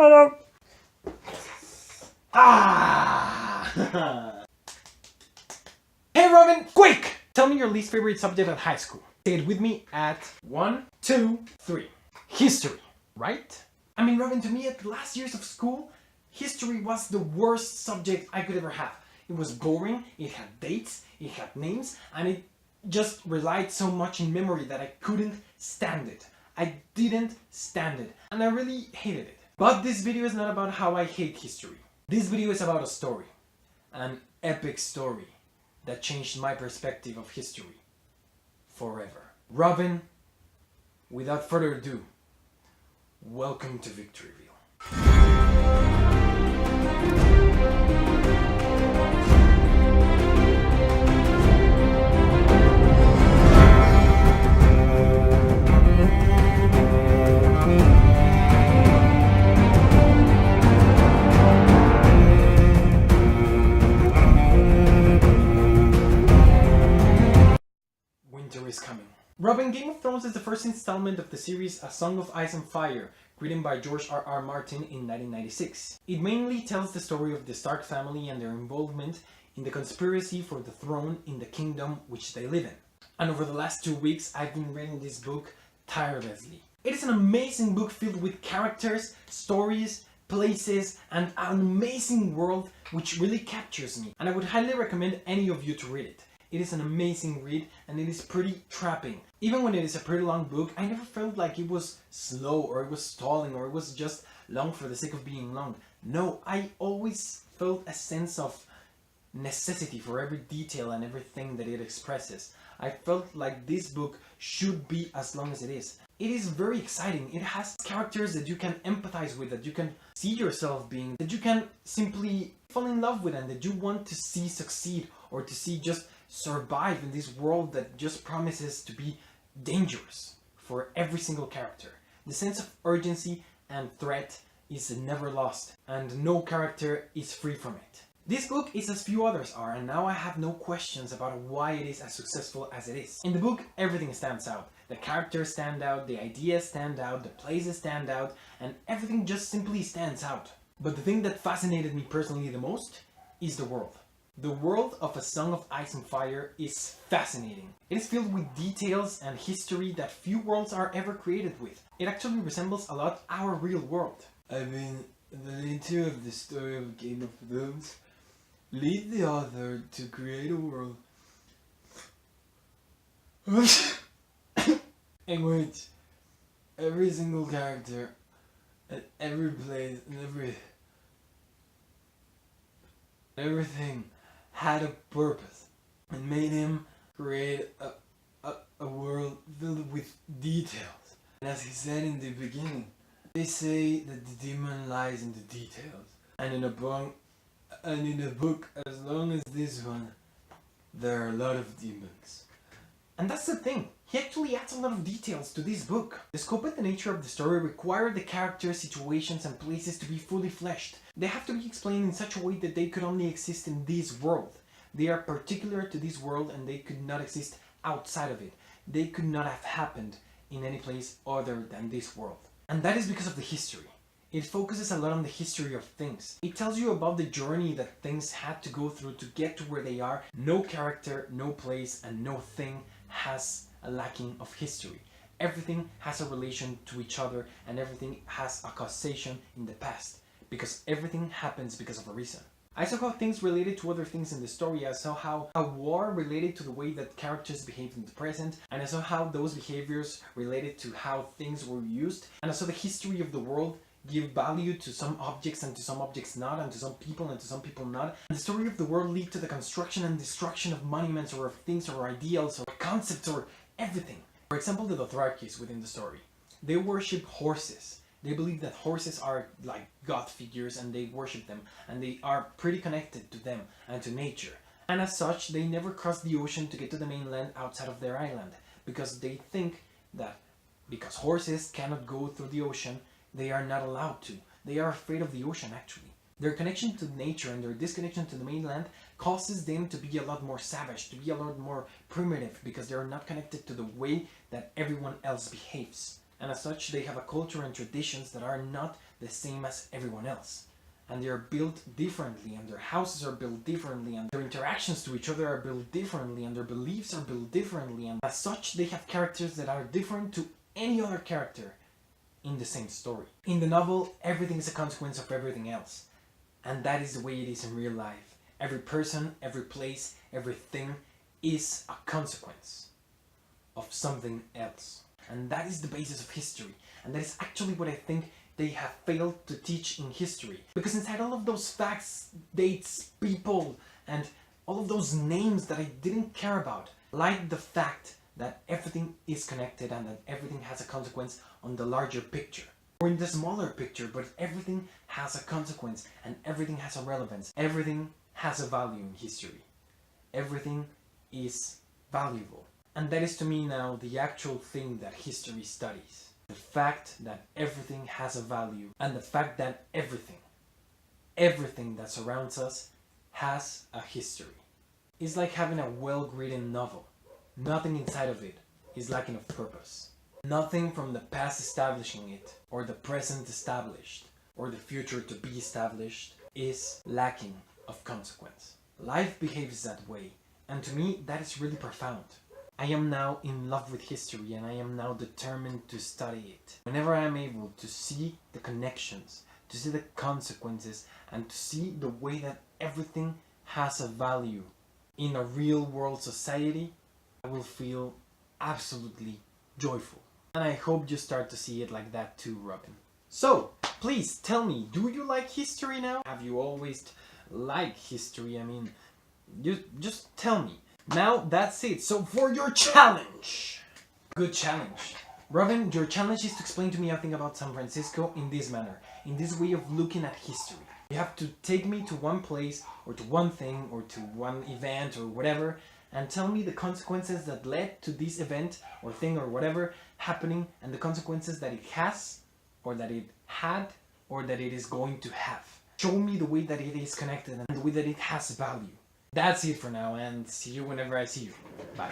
Hello. Ah! Hey Robin, quick! Tell me your least favorite subject at high school. Say it with me at 1, 2, 3. History, right? I mean, Robin, to me at the last years of school, history was the worst subject I could ever have. It was boring, it had dates, it had names, and it just relied so much in memory that I couldn't stand it. I didn't stand it, and I really hated it. But this video is not about how I hate history. This video is about a story. An epic story that changed my perspective of history forever. Robin, without further ado, welcome to Victoryville. Winter is coming. Robin, Game of Thrones is the first installment of the series A Song of Ice and Fire, written by George R.R. Martin in 1996. It mainly tells the story of the Stark family and their involvement in the conspiracy for the throne in the kingdom which they live in. And over the last 2 weeks, I've been reading this book tirelessly. It is an amazing book filled with characters, stories, places, and an amazing world which really captures me. And I would highly recommend any of you to read it. It is an amazing read and it is pretty trapping. Even when it is a pretty long book, I never felt like it was slow or it was stalling or it was just long for the sake of being long. No, I always felt a sense of necessity for every detail and everything that it expresses. I felt like this book should be as long as it is. It is very exciting. It has characters that you can empathize with, that you can see yourself being, that you can simply fall in love with and that you want to see succeed or to see just survive in this world that just promises to be dangerous for every single character. The sense of urgency and threat is never lost, and no character is free from it. This book is as few others are, and now I have no questions about why it is as successful as it is. In the book, everything stands out. The characters stand out, the ideas stand out, the places stand out, and everything just simply stands out. But the thing that fascinated me personally the most is the world. The world of A Song of Ice and Fire is fascinating. It is filled with details and history that few worlds are ever created with. It actually resembles a lot our real world. I mean, the nature of the story of Game of Thrones lead the author to create a world in which every single character and every place and everything had a purpose and made him create a world filled with details. And as he said in the beginning, they say that the demon lies in the details. And in a book as long as this one, there are a lot of demons. And that's the thing. He actually adds a lot of details to this book. The scope and the nature of the story require the characters, situations, and places to be fully fleshed. They have to be explained in such a way that they could only exist in this world. They are particular to this world and they could not exist outside of it. They could not have happened in any place other than this world. And that is because of the history. It focuses a lot on the history of things. It tells you about the journey that things had to go through to get to where they are. No character, no place, and no thing has a lacking of history. Everything has a relation to each other and everything has a causation in the past. Because everything happens because of a reason. I saw how things related to other things in the story. I saw how a war related to the way that characters behaved in the present, and I saw how those behaviors related to how things were used, and I saw the history of the world give value to some objects and to some objects not, and to some people and to some people not. And the story of the world lead to the construction and destruction of monuments or of things or ideals or concepts or everything. For example, the Dothrakis within the story. They worship horses. They believe that horses are like god figures and they worship them and they are pretty connected to them and to nature. And as such, they never cross the ocean to get to the mainland outside of their island because they think that because horses cannot go through the ocean, they are not allowed to. They are afraid of the ocean actually. Their connection to nature and their disconnection to the mainland causes them to be a lot more savage, to be a lot more primitive because they are not connected to the way that everyone else behaves. And as such, they have a culture and traditions that are not the same as everyone else. And they are built differently, and their houses are built differently, and their interactions to each other are built differently, and their beliefs are built differently, and as such they have characters that are different to any other character in the same story. In the novel, everything is a consequence of everything else, and that is the way it is in real life. Every person, every place, everything is a consequence of something else. And that is the basis of history, and that is actually what I think they have failed to teach in history. Because inside all of those facts, dates, people, and all of those names that I didn't care about, lied the fact that everything is connected and that everything has a consequence on the larger picture. Or in the smaller picture, but everything has a consequence and everything has a relevance. Everything has a value in history. Everything is valuable. And that is to me now the actual thing that history studies. The fact that everything has a value, and the fact that everything that surrounds us has a history. It's like having a well-written novel. Nothing inside of it is lacking of purpose. Nothing from the past establishing it, or the present established, or the future to be established is lacking of consequence. Life behaves that way, and to me that is really profound. I am now in love with history, and I am now determined to study it. Whenever I am able to see the connections, to see the consequences, and to see the way that everything has a value in a real world society, I will feel absolutely joyful. And I hope you start to see it like that too, Robin. So, please tell me, do you like history now? Have you always liked history? I mean, just tell me. Now that's it. So for your challenge. Good challenge. Robin, your challenge is to explain to me a thing about San Francisco in this manner. In this way of looking at history. You have to take me to one place, or to one thing, or to one event, or whatever, and tell me the consequences that led to this event, or thing, or whatever, happening, and the consequences that it has, or that it had, or that it is going to have. Show me the way that it is connected, and the way that it has value. That's it for now, and see you whenever I see you. Bye.